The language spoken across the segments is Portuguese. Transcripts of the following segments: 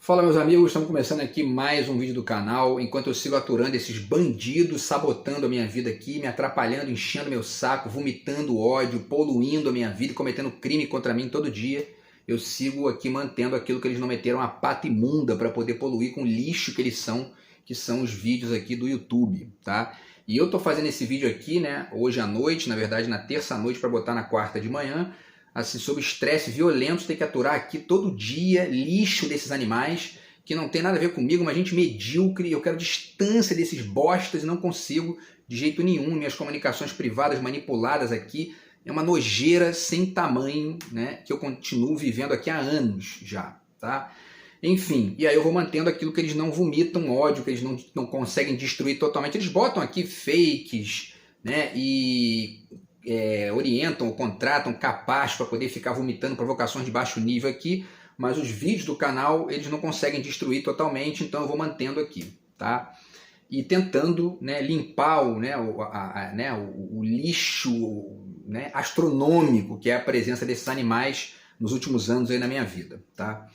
Fala, meus amigos, estamos começando aqui mais um vídeo do canal, enquanto eu sigo aturando esses bandidos, sabotando a minha vida aqui, me atrapalhando, enchendo meu saco, vomitando ódio, poluindo a minha vida e cometendo crime contra mim todo dia. Eu sigo aqui mantendo aquilo que eles não meteram a pata imunda para poder poluir com o lixo que eles são, que são os vídeos aqui do YouTube, tá? E eu tô fazendo esse vídeo aqui, né, hoje à noite, na verdade na terça à noite para botar na quarta de manhã, assim, sob estresse violento, tem que aturar aqui todo dia lixo desses animais, que não tem nada a ver comigo, mas gente medíocre, eu quero distância desses bostas e não consigo de jeito nenhum. Minhas comunicações privadas manipuladas aqui, é uma nojeira sem tamanho, né, que eu continuo vivendo aqui há anos já, tá? Enfim, e aí eu vou mantendo aquilo que eles não vomitam ódio, que eles não conseguem destruir totalmente. Eles botam aqui fakes, né, e orientam ou contratam capaz para poder ficar vomitando provocações de baixo nível aqui, mas os vídeos do canal eles não conseguem destruir totalmente, então eu vou mantendo aqui, tá? E tentando, né, limpar o lixo, né, astronômico que é a presença desses animais nos últimos anos aí na minha vida, tá?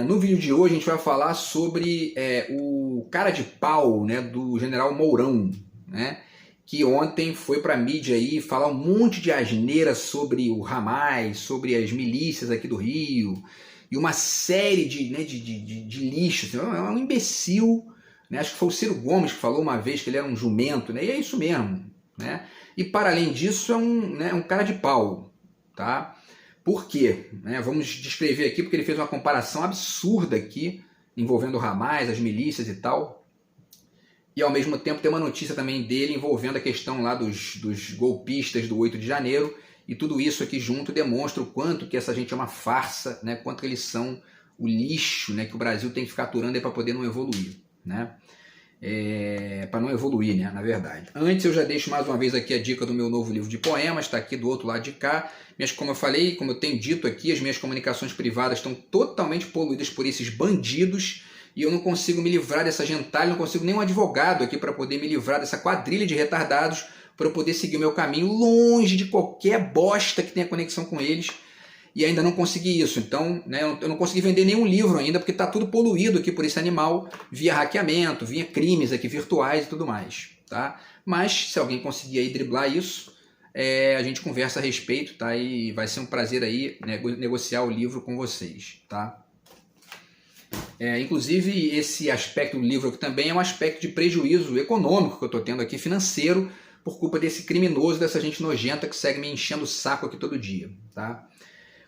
No vídeo de hoje a gente vai falar sobre o cara de pau, né, do general Mourão, né, que ontem foi para a mídia aí falar um monte de asneira sobre o Hamas, sobre as milícias aqui do Rio, e uma série de lixo. Assim, é um imbecil, né? Acho que foi o Ciro Gomes que falou uma vez que ele era um jumento, né? E é isso mesmo, né? E para além disso é um cara de pau, tá? Por quê? Vamos descrever aqui porque ele fez uma comparação absurda aqui, envolvendo o Hamas, as milícias e tal. E ao mesmo tempo tem uma notícia também dele envolvendo a questão lá dos golpistas do 8 de janeiro, e tudo isso aqui junto demonstra o quanto que essa gente é uma farsa, né? Quanto que eles são o lixo, né, que o Brasil tem que ficar aturando para poder não evoluir, né? Para não evoluir, né, na verdade. Antes eu já deixo mais uma vez aqui a dica do meu novo livro de poemas, está aqui do outro lado de cá. Como eu falei, como eu tenho dito aqui, as minhas comunicações privadas estão totalmente poluídas por esses bandidos, e eu não consigo me livrar dessa gentalha, não consigo nem um advogado aqui para poder me livrar dessa quadrilha de retardados, para eu poder seguir o meu caminho longe de qualquer bosta que tenha conexão com eles, e ainda não consegui isso. Então, né, eu não consegui vender nenhum livro ainda, porque está tudo poluído aqui por esse animal, via hackeamento, via crimes aqui virtuais e tudo mais, tá? Mas, se alguém conseguir aí driblar isso, a gente conversa a respeito, tá? E vai ser um prazer aí, né, negociar o livro com vocês, tá? Inclusive, esse aspecto do livro aqui também é um aspecto de prejuízo econômico que eu estou tendo aqui, financeiro, por culpa desse criminoso, dessa gente nojenta que segue me enchendo o saco aqui todo dia, tá?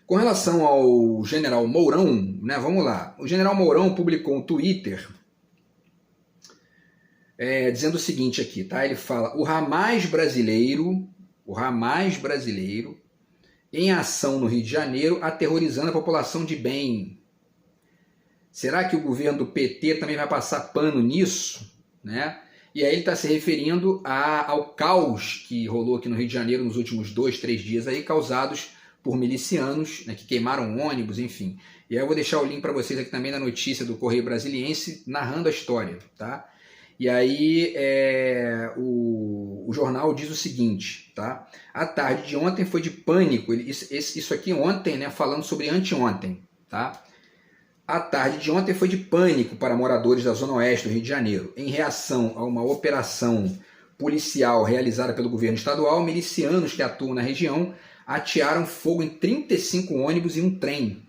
Com relação ao general Mourão, né, vamos lá. O general Mourão publicou um Twitter dizendo o seguinte aqui, tá? Ele fala: o Hamas brasileiro em ação no Rio de Janeiro, aterrorizando a população de bem. Será que o governo do PT também vai passar pano nisso, né? E aí ele está se referindo ao caos que rolou aqui no Rio de Janeiro nos últimos 2, 3 dias aí, causados por milicianos, né, que queimaram ônibus, enfim. E aí eu vou deixar o link para vocês aqui também na notícia do Correio Brasiliense, narrando a história, tá? E aí o jornal diz o seguinte, tá? A tarde de ontem foi de pânico, isso aqui ontem, né, falando sobre anteontem, tá? A tarde de ontem foi de pânico para moradores da Zona Oeste do Rio de Janeiro. Em reação a uma operação policial realizada pelo governo estadual, milicianos que atuam na região atearam fogo em 35 ônibus e um trem,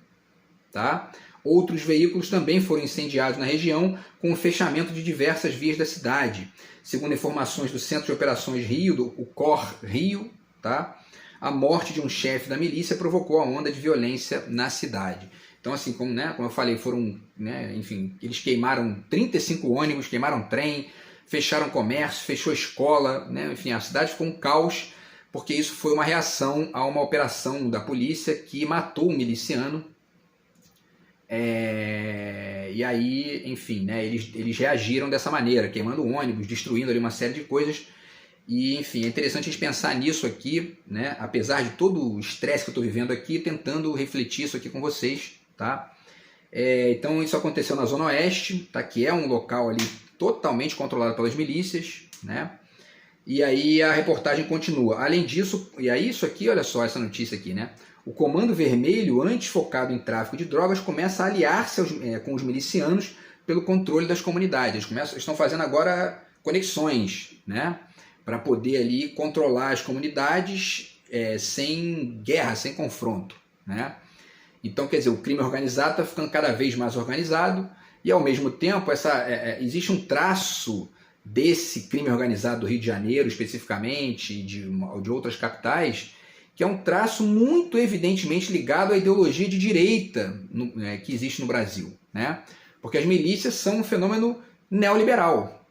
tá? Outros veículos também foram incendiados na região, com o fechamento de diversas vias da cidade. Segundo informações do Centro de Operações Rio, o COR Rio, tá? A morte de um chefe da milícia provocou a onda de violência na cidade. Então, assim, como eu falei, enfim, eles queimaram 35 ônibus, queimaram trem, fecharam comércio, fechou escola, né? Enfim, a cidade ficou um caos, porque isso foi uma reação a uma operação da polícia que matou um miliciano. E aí, enfim, né, eles reagiram dessa maneira, queimando ônibus, destruindo ali uma série de coisas. E, enfim, é interessante a gente pensar nisso aqui, né, apesar de todo o estresse que eu estou vivendo aqui, tentando refletir isso aqui com vocês, tá? Então isso aconteceu na Zona Oeste, tá? Que é um local ali totalmente controlado pelas milícias, né? E aí a reportagem continua. Além disso, e aí isso aqui, olha só essa notícia aqui, né? o Comando Vermelho, antes focado em tráfico de drogas, começa a aliar-se com os milicianos pelo controle das comunidades. Eles estão fazendo agora conexões, né, para poder ali controlar as comunidades sem guerra, sem confronto, né? Então, quer dizer, o crime organizado está ficando cada vez mais organizado e, ao mesmo tempo, existe um traço desse crime organizado do Rio de Janeiro, especificamente, de outras capitais, que é um traço muito evidentemente ligado à ideologia de direita que existe no Brasil, né? Porque as milícias são um fenômeno neoliberal,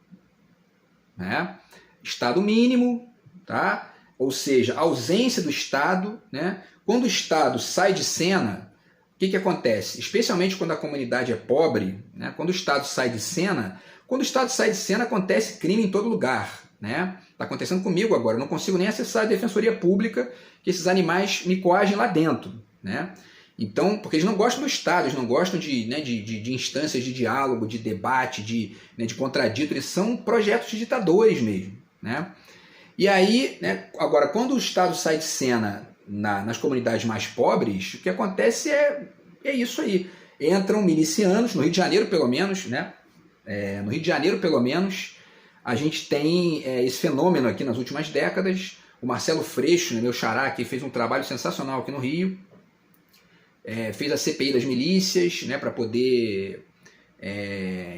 né? Estado mínimo, tá? Ou seja, ausência do Estado, né? Quando o Estado sai de cena, o que acontece? Especialmente quando a comunidade é pobre, né? Quando o Estado sai de cena, acontece crime em todo lugar, né? Está acontecendo comigo agora, eu não consigo nem acessar a defensoria pública, que esses animais me coagem lá dentro, né? Então, porque eles não gostam do Estado, eles não gostam de instâncias de diálogo, de debate, de contradito, eles são projetos de ditadores mesmo, né? E aí, né, agora, quando o Estado sai de cena nas comunidades mais pobres, o que acontece é isso aí. Entram milicianos, no Rio de Janeiro pelo menos, né? No Rio de Janeiro pelo menos, a gente tem esse fenômeno aqui nas últimas décadas. O Marcelo Freixo, né, meu xará, que fez um trabalho sensacional aqui no Rio, fez a CPI das milícias, né, para poder,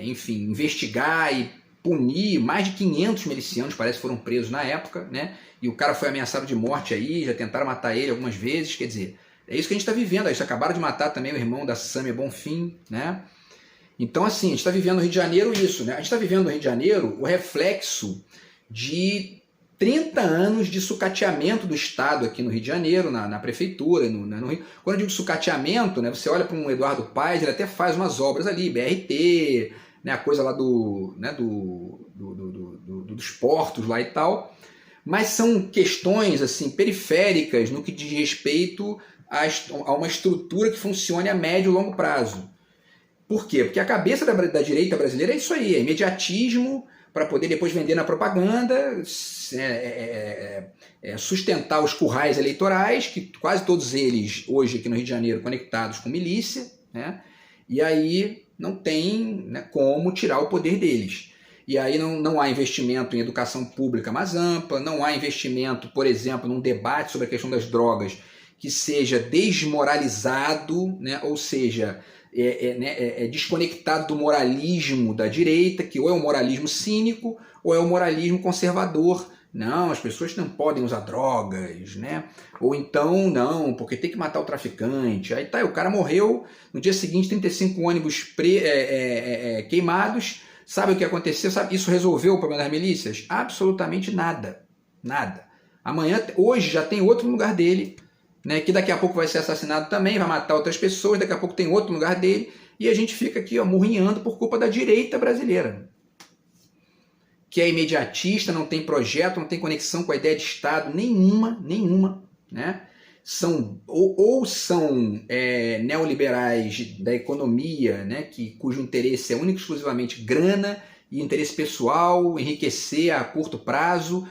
enfim, investigar e punir mais de 500 milicianos, parece que foram presos na época, né? E o cara foi ameaçado de morte aí, já tentaram matar ele algumas vezes, quer dizer, é isso que a gente está vivendo. Eles acabaram de matar também o irmão da Sâmia Bonfim, né? Então, assim, a gente está vivendo no Rio de Janeiro isso, né? A gente está vivendo no Rio de Janeiro o reflexo de 30 anos de sucateamento do Estado aqui no Rio de Janeiro, na prefeitura, no Rio. Quando eu digo sucateamento, né, você olha para um Eduardo Paes, ele até faz umas obras ali, BRT, né, a coisa lá dos portos lá e tal, mas são questões assim periféricas no que diz respeito a uma estrutura que funcione a médio e longo prazo. Por quê? Porque a cabeça da direita brasileira é isso aí, é imediatismo para poder depois vender na propaganda, sustentar os currais eleitorais, que quase todos eles hoje aqui no Rio de Janeiro conectados com milícia, né? E aí não tem, né, como tirar o poder deles. E aí não há investimento em educação pública mais ampla, não há investimento, por exemplo, num debate sobre a questão das drogas que seja desmoralizado, né? Ou seja, desconectado do moralismo da direita, que ou é um moralismo cínico ou é um moralismo conservador. Não, as pessoas não podem usar drogas, né? Ou então, não, porque tem que matar o traficante. Aí tá, o cara morreu, no dia seguinte 35 ônibus queimados. Sabe o que aconteceu? Sabe? Isso resolveu o problema das milícias? Absolutamente nada. Nada. Hoje já tem outro no lugar dele, né, que daqui a pouco vai ser assassinado também, vai matar outras pessoas, daqui a pouco tem outro no lugar dele, e a gente fica aqui, ó, murrinhando por culpa da direita brasileira, que é imediatista, não tem projeto, não tem conexão com a ideia de Estado nenhuma, né? São neoliberais da economia, né, cujo interesse é único e exclusivamente grana e interesse pessoal, enriquecer a curto prazo,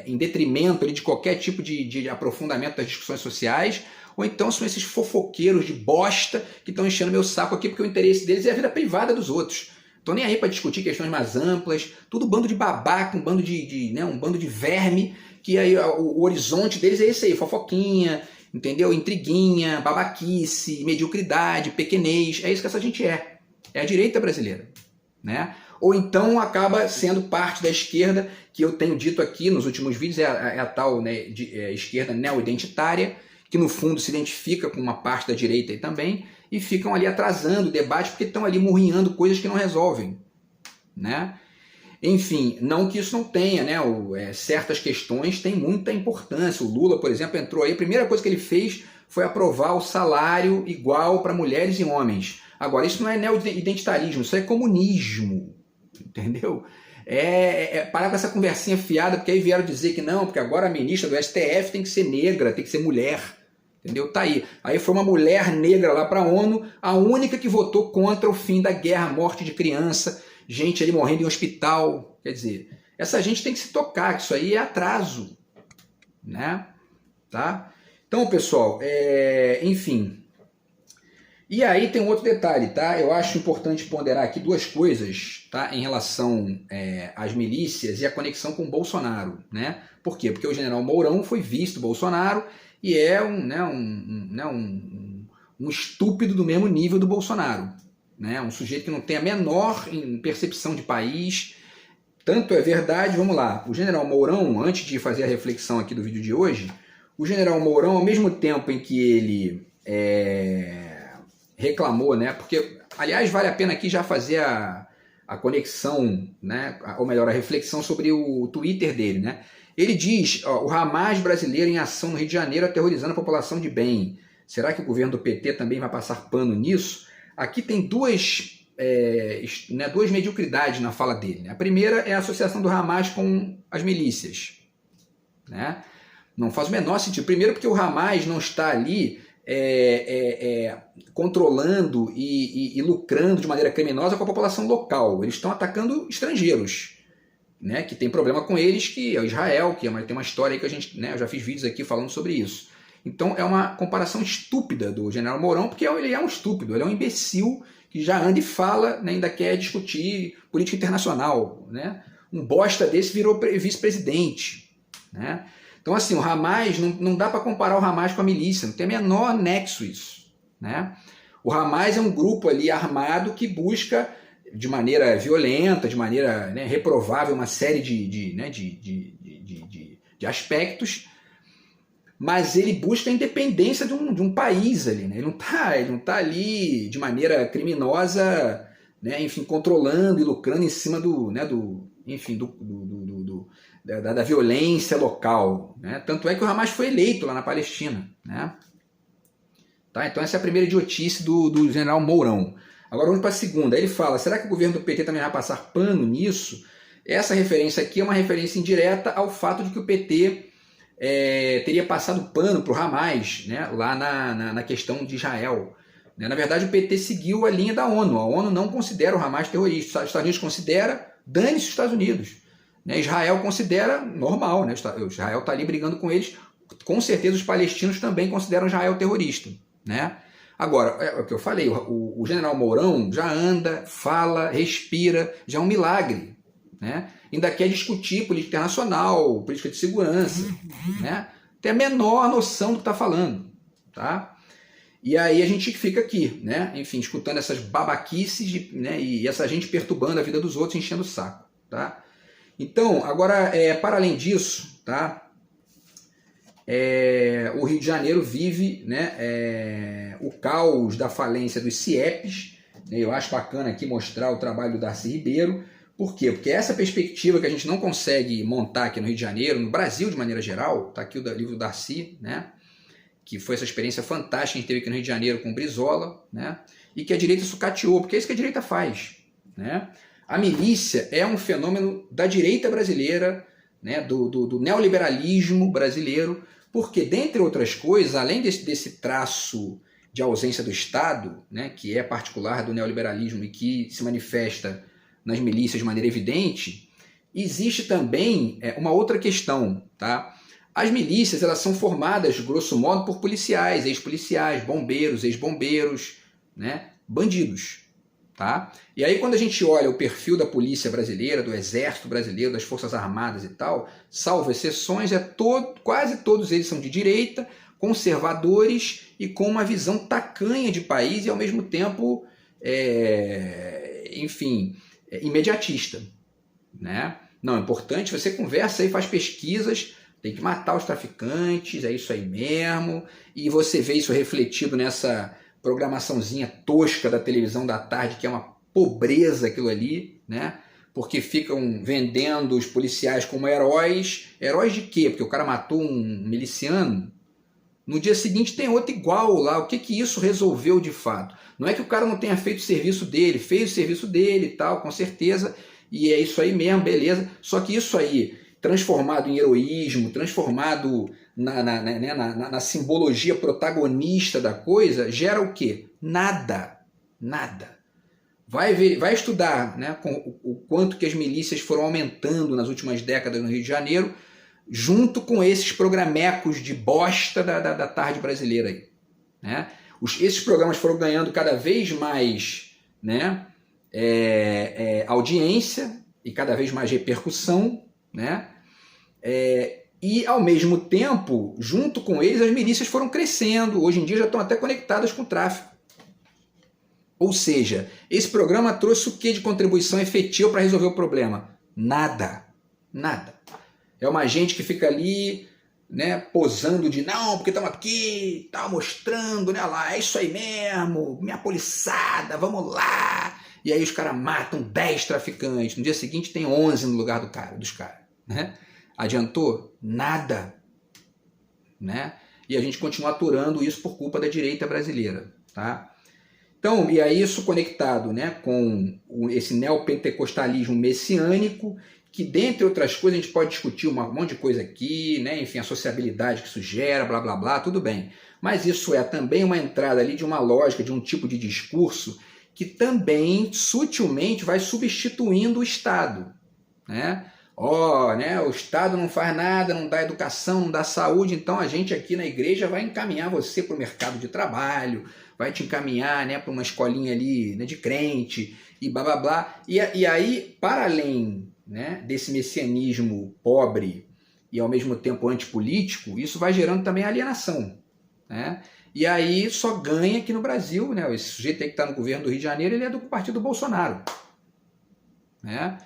em detrimento ali de qualquer tipo de aprofundamento das discussões sociais, ou então são esses fofoqueiros de bosta que estão enchendo meu saco aqui porque o interesse deles é a vida privada dos outros. Estão nem aí para discutir questões mais amplas, tudo bando de babaca, um bando de verme, que aí o horizonte deles é esse aí, fofoquinha, entendeu? Intriguinha, babaquice, mediocridade, pequenez, é isso que essa gente é a direita brasileira, né? Ou então acaba sendo parte da esquerda, que eu tenho dito aqui nos últimos vídeos, é a tal, né, esquerda neo-identitária, que no fundo se identifica com uma parte da direita aí também, e ficam ali atrasando o debate, porque estão ali murrinhando coisas que não resolvem, né? Enfim, não que isso não tenha, né? Certas questões têm muita importância. O Lula, por exemplo, entrou aí, a primeira coisa que ele fez foi aprovar o salário igual para mulheres e homens. Agora, isso não é neo-identitarismo, isso é comunismo, entendeu? Parar com essa conversinha fiada, porque aí vieram dizer que não, porque agora a ministra do STF tem que ser negra, tem que ser mulher, entendeu? Tá aí. Aí foi uma mulher negra lá para a ONU, a única que votou contra o fim da guerra, morte de criança, gente ali morrendo em hospital. Quer dizer, essa gente tem que se tocar, que isso aí é atraso, né? Tá? Então, pessoal, enfim. E aí tem um outro detalhe, tá? Eu acho importante ponderar aqui duas coisas, tá? Em relação às milícias e a conexão com o Bolsonaro, né? Por quê? Porque o general Mourão foi vice do Bolsonaro e é um estúpido do mesmo nível do Bolsonaro, né? Um sujeito que não tem a menor percepção de país. Tanto é verdade, vamos lá, o general Mourão, antes de fazer a reflexão aqui do vídeo de hoje, o general Mourão, ao mesmo tempo em que ele reclamou, né? Porque, aliás, vale a pena aqui já fazer a conexão, né? Ou melhor, a reflexão sobre o Twitter dele, né? Ele diz, ó, o Hamas brasileiro em ação no Rio de Janeiro aterrorizando a população de bem. Será que o governo do PT também vai passar pano nisso? Aqui tem duas mediocridades na fala dele, né? A primeira é a associação do Hamas com as milícias, né? Não faz o menor sentido. Primeiro porque o Hamas não está ali controlando e lucrando de maneira criminosa com a população local. Eles estão atacando estrangeiros, né, que tem problema com eles, que é o Israel, que tem uma história aí que a gente, né, eu já fiz vídeos aqui falando sobre isso. Então é uma comparação estúpida do general Mourão, porque ele é um estúpido, ele é um imbecil que já anda e fala, né, ainda quer discutir política internacional, né? Um bosta desse virou vice-presidente, né? Então, assim, o Hamas, não dá para comparar o Hamas com a milícia, não tem o menor nexo isso, né? O Hamas é um grupo ali armado que busca, de maneira violenta, de maneira, né, reprovável, uma série de aspectos, mas ele busca a independência de um país ali, né? Ele não tá ali de maneira criminosa, né, enfim, controlando e lucrando em cima da violência local, né? Tanto é que o Hamas foi eleito lá na Palestina, né? Tá? Então essa é a primeira idiotice do general Mourão. Agora vamos para a segunda. Ele fala, será que o governo do PT também vai passar pano nisso? Essa referência aqui é uma referência indireta ao fato de que o PT teria passado pano para o Hamas, né, lá na questão de Israel. Na verdade, o PT seguiu a linha da ONU. A ONU não considera o Hamas terrorista. Os Estados Unidos considera, dane-se os Estados Unidos. Israel considera normal, né? Israel está ali brigando com eles. Com certeza os palestinos também consideram Israel terrorista, né? Agora, é o que eu falei, o general Mourão já anda, fala, respira, já é um milagre, né? Ainda quer discutir política internacional, política de segurança, né? Tem a menor noção do que está falando, tá? E aí a gente fica aqui, né? Enfim, escutando essas babaquices, né? E essa gente perturbando a vida dos outros, enchendo o saco, tá? Então, agora, para além disso, tá? O Rio de Janeiro vive, né, o caos da falência dos CIEPs. Eu acho bacana aqui mostrar o trabalho do Darcy Ribeiro. Por quê? Porque essa perspectiva que a gente não consegue montar aqui no Rio de Janeiro, no Brasil de maneira geral, está aqui o livro do Darcy, né, que foi essa experiência fantástica que a gente teve aqui no Rio de Janeiro com o Brizola, né, e que a direita sucateou, porque é isso que a direita faz, né? A milícia é um fenômeno da direita brasileira, né, do neoliberalismo brasileiro, porque, dentre outras coisas, além desse traço de ausência do Estado, né, que é particular do neoliberalismo e que se manifesta nas milícias de maneira evidente, existe também uma outra questão, tá? As milícias, elas são formadas, grosso modo, por policiais, ex-policiais, bombeiros, ex-bombeiros, né, bandidos. Tá? E aí quando a gente olha o perfil da polícia brasileira, do exército brasileiro, das forças armadas e tal, salvo exceções, quase todos eles são de direita, conservadores e com uma visão tacanha de país e ao mesmo tempo, imediatista, né? Não, é importante, você conversa e faz pesquisas, tem que matar os traficantes, é isso aí mesmo, e você vê isso refletido nessa programaçãozinha tosca da televisão da tarde, que é uma pobreza aquilo ali, né? Porque ficam vendendo os policiais como heróis. Heróis de quê? Porque o cara matou um miliciano. No dia seguinte tem outro igual lá. O que isso resolveu de fato? Não é que o cara não tenha feito o serviço dele, fez o serviço dele e tal, com certeza, e é isso aí mesmo, beleza. Só que isso aí, transformado em heroísmo, transformado na simbologia protagonista da coisa, gera o quê? Nada. Nada. Vai estudar, né, com o quanto que as milícias foram aumentando nas últimas décadas no Rio de Janeiro, junto com esses programecos de bosta da tarde brasileira aí, né? Esses programas foram ganhando cada vez mais, né, audiência e cada vez mais repercussão, né? E ao mesmo tempo, junto com eles, as milícias foram crescendo. Hoje em dia já estão até conectadas com o tráfico. Ou seja, esse programa trouxe o que de contribuição efetiva para resolver o problema? Nada. Nada. É uma gente que fica ali, né, posando de não, porque estamos aqui, tá mostrando, né, lá, é isso aí mesmo, minha poliçada, vamos lá. E aí os caras matam 10 traficantes. No dia seguinte tem 11 no lugar dos caras, né? Adiantou? Nada, né? E a gente continua aturando isso por culpa da direita brasileira, tá? Então, e aí isso conectado, né, com esse neopentecostalismo messiânico, que dentre outras coisas a gente pode discutir um monte de coisa aqui, né, enfim, a sociabilidade que isso gera, blá blá blá, tudo bem. Mas isso é também uma entrada ali de uma lógica, de um tipo de discurso que também sutilmente vai substituindo o Estado, né? Né, o Estado não faz nada, não dá educação, não dá saúde, então a gente aqui na igreja vai encaminhar você para o mercado de trabalho, vai te encaminhar, né, para uma escolinha ali, né, de crente, e blá blá blá. E aí, para além, né, desse messianismo pobre e ao mesmo tempo antipolítico, isso vai gerando também alienação, né? E aí só ganha aqui no Brasil, né? Esse sujeito aí que está no governo do Rio de Janeiro, ele é do partido Bolsonaro, né?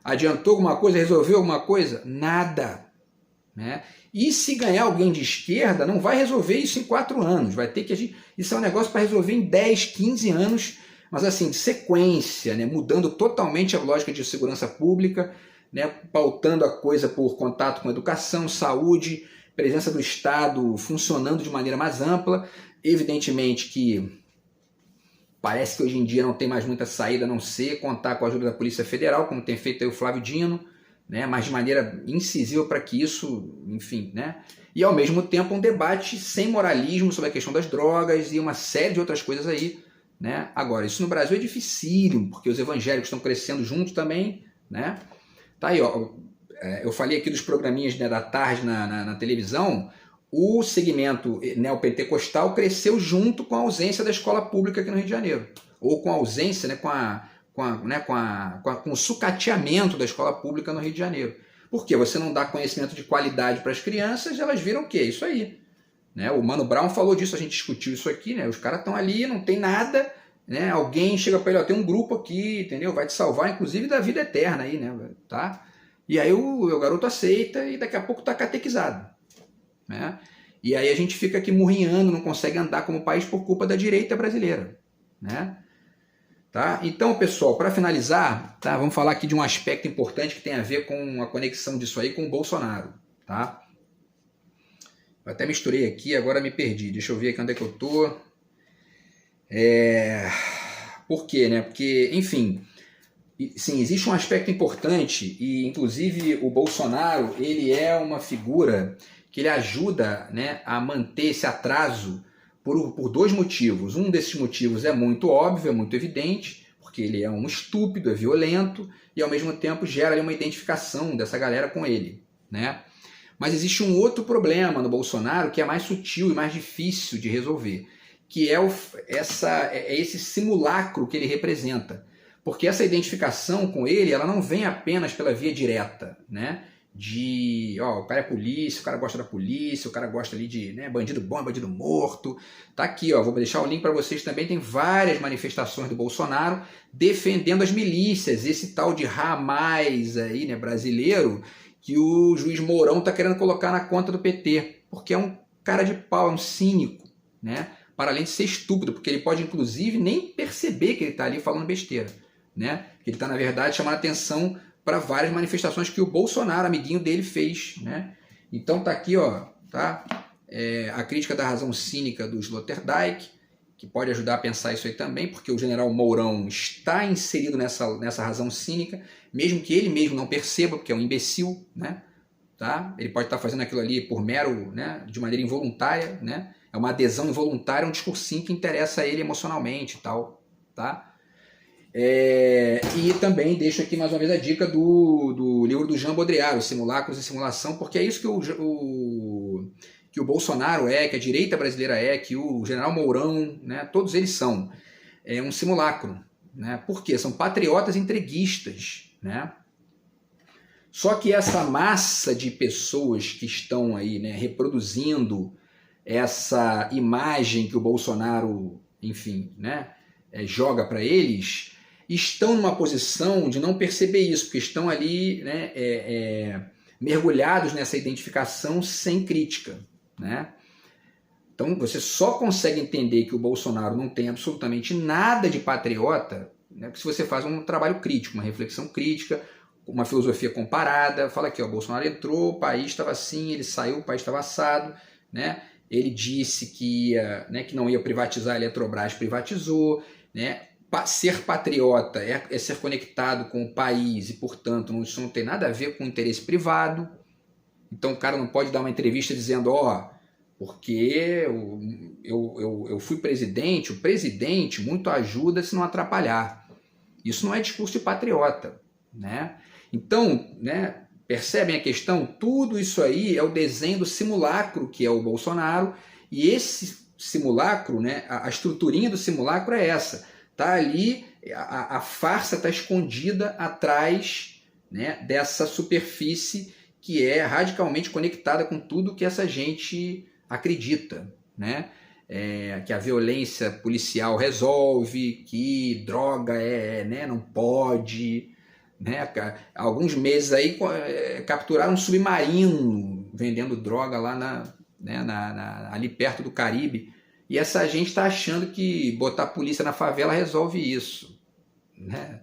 Adiantou alguma coisa? Resolveu alguma coisa? Nada, né? E se ganhar alguém de esquerda, não vai resolver isso em 4 anos. Vai ter que isso é um negócio para resolver em 10, 15 anos, mas assim, de sequência, né? Mudando totalmente a lógica de segurança pública, né? Pautando a coisa por contato com educação, saúde, presença do Estado funcionando de maneira mais ampla. Evidentemente que parece que hoje em dia não tem mais muita saída a não ser contar com a ajuda da Polícia Federal, como tem feito aí o Flávio Dino, né, mas de maneira incisiva para que isso, enfim, né? E ao mesmo tempo um debate sem moralismo sobre a questão das drogas e uma série de outras coisas aí, né? Agora, isso no Brasil é dificílimo, porque os evangélicos estão crescendo junto também, né? Tá aí, ó, eu falei aqui dos programinhas, né, da tarde na televisão. O segmento neopentecostal cresceu junto com a ausência da escola pública aqui no Rio de Janeiro, ou com a ausência, né, com o sucateamento da escola pública no Rio de Janeiro. Por quê? Você não dá conhecimento de qualidade para as crianças, elas viram o quê? Isso aí, né? O Mano Brown falou disso, a gente discutiu isso aqui, né? Os caras estão ali, não tem nada, né? Alguém chega para ele, ó, tem um grupo aqui, entendeu? Vai te salvar, inclusive, da vida eterna aí, né? Tá? E aí o garoto aceita e daqui a pouco está catequizado, né? E aí a gente fica aqui murrinhando, não consegue andar como país por culpa da direita brasileira, né? Tá? Então, pessoal, para finalizar, tá? Vamos falar aqui de um aspecto importante que tem a ver com a conexão disso aí com o Bolsonaro, tá? Eu até misturei aqui, agora me perdi. Deixa eu ver aqui onde é que eu tô. Por quê, né? Porque, enfim, sim, existe um aspecto importante e, inclusive, o Bolsonaro, ele é uma figura que ele ajuda, né, a manter esse atraso por 2 motivos. Um desses motivos é muito óbvio, é muito evidente, porque ele é um estúpido, é violento e ao mesmo tempo gera ali uma identificação dessa galera com ele, né? Mas existe um outro problema no Bolsonaro que é mais sutil e mais difícil de resolver, que é esse simulacro que ele representa. Porque essa identificação com ele, ela não vem apenas pela via direta, né? O cara é polícia, o cara gosta da polícia, o cara gosta ali de, né, bandido bom, bandido morto. Tá aqui, ó, vou deixar o link para vocês também, tem várias manifestações do Bolsonaro defendendo as milícias, esse tal de Hamas aí, né, brasileiro, que o juiz Mourão tá querendo colocar na conta do PT, porque é um cara de pau, é um cínico, né? Para além de ser estúpido, porque ele pode inclusive nem perceber que ele tá ali falando besteira, né? Que ele tá na verdade chamando atenção para várias manifestações que o Bolsonaro, amiguinho dele, fez, né? Então tá aqui, ó, tá? A crítica da razão cínica do Sloterdijk, que pode ajudar a pensar isso aí também, porque o general Mourão está inserido nessa razão cínica, mesmo que ele mesmo não perceba, porque é um imbecil, né? Tá? Ele pode estar fazendo aquilo ali por mero, né, de maneira involuntária, né? É uma adesão involuntária, um discursinho que interessa a ele emocionalmente e tal, tá? E também deixo aqui mais uma vez a dica do livro do Jean Baudrillard, Simulacros e Simulação, porque é isso que o Bolsonaro é, que a direita brasileira é, que o general Mourão, né, todos eles são um simulacro. Né? Por quê? São patriotas entreguistas. Né? Só que essa massa de pessoas que estão aí, né, reproduzindo essa imagem que o Bolsonaro, enfim, né, joga para eles, estão numa posição de não perceber isso, porque estão ali, né, mergulhados nessa identificação sem crítica. Né? Então você só consegue entender que o Bolsonaro não tem absolutamente nada de patriota, né, se você faz um trabalho crítico, uma reflexão crítica, uma filosofia comparada, fala aqui, ó, o Bolsonaro entrou, o país estava assim, ele saiu, o país estava assado, né? Ele disse que ia, né, que não ia privatizar a Eletrobras, privatizou, né? Ser patriota é ser conectado com o país e, portanto, isso não tem nada a ver com interesse privado. Então o cara não pode dar uma entrevista dizendo, ó, porque eu fui presidente, o presidente muito ajuda se não atrapalhar. Isso não é discurso de patriota, né? Então, né, percebem a questão? Tudo isso aí é o desenho do simulacro que é o Bolsonaro, e esse simulacro, né, a estruturinha do simulacro é essa. Tá ali, a farsa está escondida atrás, né, dessa superfície que é radicalmente conectada com tudo que essa gente acredita, né? Que a violência policial resolve, que droga né, não pode, né? Alguns meses aí capturaram um submarino vendendo droga lá ali perto do Caribe, e essa gente está achando que botar a polícia na favela resolve isso, né?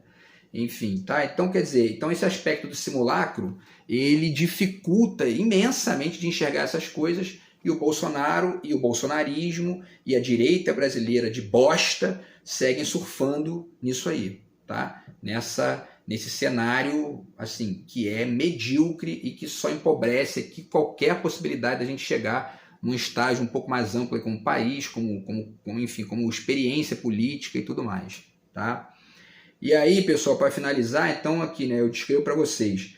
Enfim, tá? Então, quer dizer, esse aspecto do simulacro, ele dificulta imensamente de enxergar essas coisas, e o Bolsonaro e o bolsonarismo e a direita brasileira de bosta seguem surfando nisso aí, tá? Nesse cenário, assim, que é medíocre e que só empobrece aqui qualquer possibilidade da gente chegar num estágio um pouco mais amplo como país, enfim, como experiência política e tudo mais, tá? E aí, pessoal, para finalizar, então aqui, né, eu descrevo para vocês,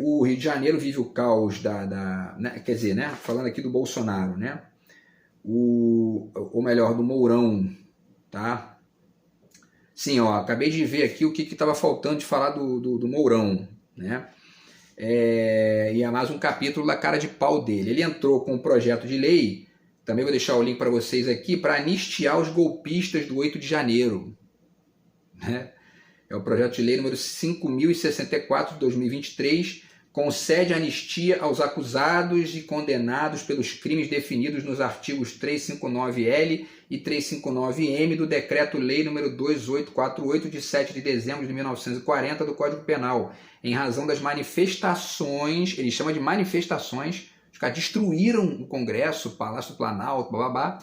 o Rio de Janeiro vive o caos né, quer dizer, né, falando aqui do Bolsonaro, né, ou melhor, do Mourão, tá? Sim, ó, acabei de ver aqui o que estava faltando de falar do Mourão, né? E é mais um capítulo da cara de pau dele. Ele entrou com um projeto de lei, também vou deixar o link para vocês aqui, para anistiar os golpistas do 8 de janeiro. Né? É o projeto de lei número 5.064 de 2023, concede anistia aos acusados e condenados pelos crimes definidos nos artigos 359L e 359M do Decreto-Lei número 2848 de 7 de dezembro de 1940 do Código Penal, em razão das manifestações, ele chama de manifestações, os caras destruíram o Congresso, o Palácio do Planalto, bababá,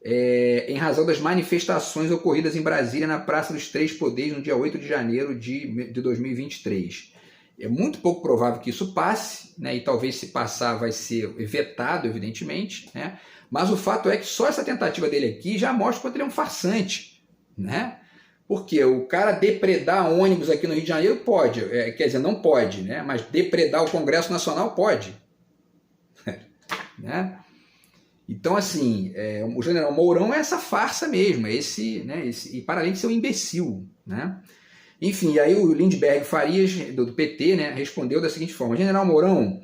em razão das manifestações ocorridas em Brasília na Praça dos Três Poderes no dia 8 de janeiro de 2023. É muito pouco provável que isso passe, né? E talvez se passar vai ser vetado, evidentemente, né? Mas o fato é que só essa tentativa dele aqui já mostra quanto ele é um farsante, né? Porque o cara depredar ônibus aqui no Rio de Janeiro pode, quer dizer, não pode, né? Mas depredar o Congresso Nacional pode. Né? Então, assim, o general Mourão é essa farsa mesmo, e para além de ser um imbecil, né? Enfim, aí o Lindbergh Farias, do PT, né, respondeu da seguinte forma: general Mourão,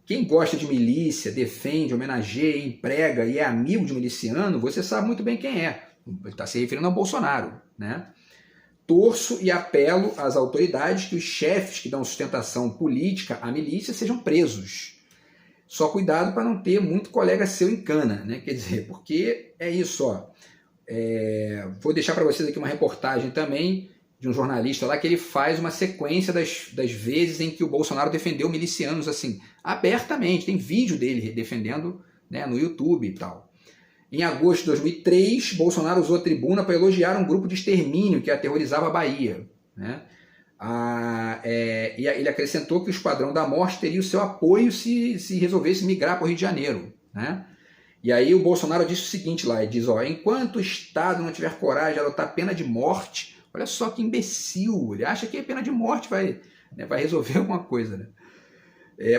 quem gosta de milícia, defende, homenageia, emprega e é amigo de miliciano, você sabe muito bem quem é. Ele está se referindo ao Bolsonaro, né? Torço e apelo às autoridades que os chefes que dão sustentação política à milícia sejam presos. Só cuidado para não ter muito colega seu em cana, né? Quer dizer, porque é isso, ó. Vou deixar para vocês aqui uma reportagem também de um jornalista lá que ele faz uma sequência das vezes em que o Bolsonaro defendeu milicianos, assim, abertamente. Tem vídeo dele defendendo, né, no YouTube e tal. Em agosto de 2003, Bolsonaro usou a tribuna para elogiar um grupo de extermínio que aterrorizava a Bahia, né? E ele acrescentou que o Esquadrão da Morte teria o seu apoio se resolvesse migrar para o Rio de Janeiro, né? E aí o Bolsonaro disse o seguinte lá, ele diz, ó, enquanto o Estado não tiver coragem de adotar pena de morte Olha só que imbecil, ele acha que a pena de morte vai resolver alguma coisa, né?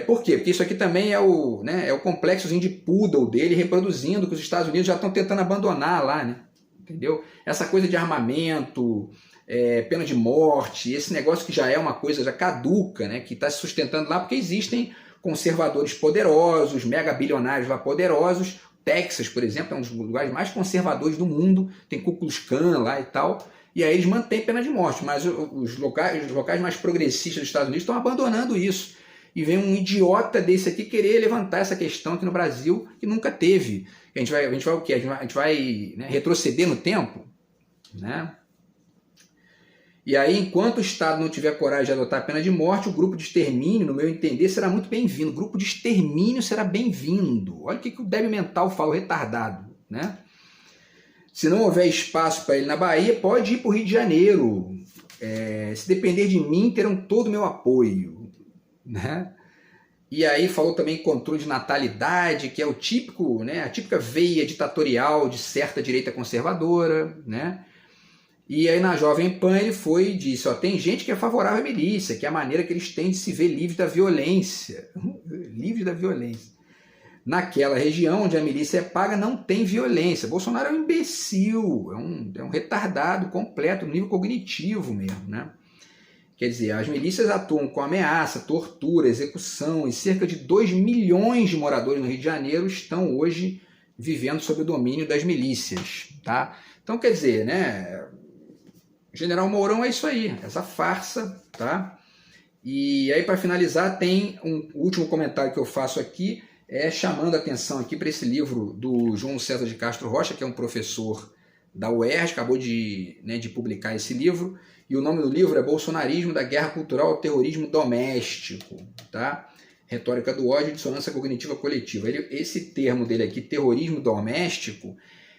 Por quê? Porque isso aqui também é o complexozinho de poodle dele reproduzindo que os Estados Unidos já estão tentando abandonar lá, né? Entendeu? Essa coisa de armamento, pena de morte, esse negócio que já é uma coisa já caduca, né? Que está se sustentando lá porque existem conservadores poderosos, mega bilionários lá poderosos. Texas, por exemplo, é um dos lugares mais conservadores do mundo, tem Ku Klux Klan lá e tal, e aí eles mantêm pena de morte, mas os locais mais progressistas dos Estados Unidos estão abandonando isso. E vem um idiota desse aqui querer levantar essa questão aqui no Brasil, que nunca teve. A gente vai o quê? A gente vai retroceder no tempo? Né? E aí, enquanto o Estado não tiver coragem de adotar a pena de morte, o grupo de extermínio, no meu entender, será muito bem-vindo. O grupo de extermínio será bem-vindo. Olha o que o débil mental fala, o retardado. Né? Se não houver espaço para ele na Bahia, pode ir para o Rio de Janeiro. Se depender de mim, terão todo o meu apoio. Né? E aí falou também controle de natalidade, que é o típico, né, a típica veia ditatorial de certa direita conservadora, né? E aí na Jovem Pan ele foi e disse, tem gente que é favorável à milícia, que é a maneira que eles têm de se ver livres da violência. Livres da violência. Naquela região onde a milícia é paga não tem violência. Bolsonaro é um imbecil, é um retardado completo, no nível cognitivo mesmo, né? Quer dizer, as milícias atuam com ameaça, tortura, execução, e cerca de 2 milhões de moradores no Rio de Janeiro estão hoje vivendo sob o domínio das milícias. Tá? Então, quer dizer, né, General Mourão é isso aí, essa farsa. Tá? E aí, para finalizar, tem um último comentário que eu faço aqui, chamando a atenção aqui para esse livro do João César de Castro Rocha, que é um professor da UERJ, acabou de publicar esse livro. E o nome do livro é Bolsonarismo, da Guerra Cultural ao Terrorismo Doméstico, tá? Retórica do ódio e dissonância cognitiva coletiva. Esse termo dele aqui, terrorismo doméstico,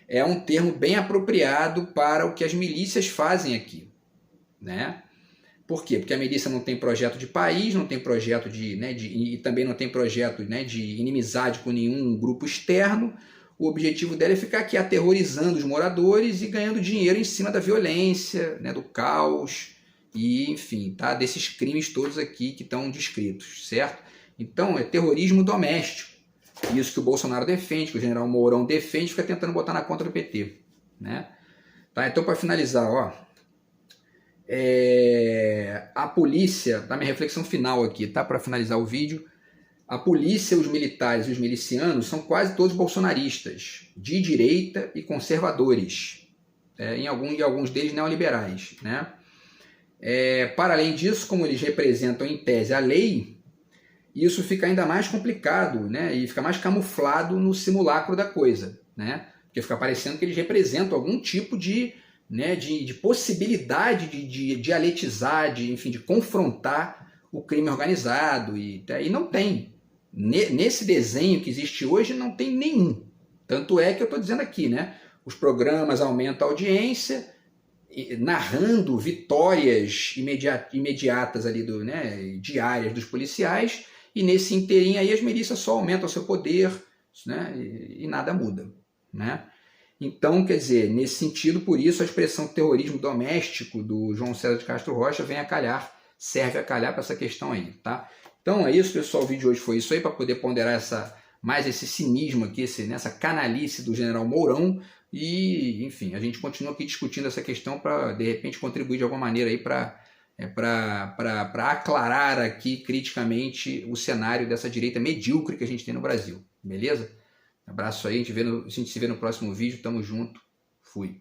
é um termo bem apropriado para o que as milícias fazem aqui, né? Por quê? Porque a milícia não tem projeto de país, não tem projeto e também não tem projeto de inimizade com nenhum grupo externo. O objetivo dela é ficar aqui aterrorizando os moradores e ganhando dinheiro em cima da violência, do caos e, enfim, tá? Desses crimes todos aqui que estão descritos, certo? Então, é terrorismo doméstico. Isso que o Bolsonaro defende, que o general Mourão defende, fica tentando botar na conta do PT. Né? Tá? Então, para finalizar, a polícia, tá? Minha reflexão final aqui, tá? Para finalizar o vídeo. A polícia, os militares e os milicianos são quase todos bolsonaristas, de direita e conservadores, em alguns deles neoliberais. Né? Para além disso, como eles representam em tese a lei, isso fica ainda mais complicado, né? E fica mais camuflado no simulacro da coisa, né? Porque fica parecendo que eles representam algum tipo de possibilidade de dialetizar, de confrontar o crime organizado, e não tem. Nesse desenho que existe hoje não tem nenhum. Tanto é que eu estou dizendo aqui, né? Os programas aumentam a audiência, narrando vitórias imediatas ali diárias dos policiais, e nesse inteirinho aí as milícias só aumentam seu poder, né? E nada muda. Né? Então, quer dizer, nesse sentido, por isso a expressão terrorismo doméstico do João César de Castro Rocha serve a calhar para essa questão aí. Tá? Então é isso, pessoal. O vídeo de hoje foi isso aí, para poder ponderar mais esse cinismo aqui, essa canalice do general Mourão. E, enfim, a gente continua aqui discutindo essa questão para, de repente, contribuir de alguma maneira aí para aclarar aqui criticamente o cenário dessa direita medíocre que a gente tem no Brasil. Beleza? Abraço aí, a gente se vê no próximo vídeo. Tamo junto. Fui.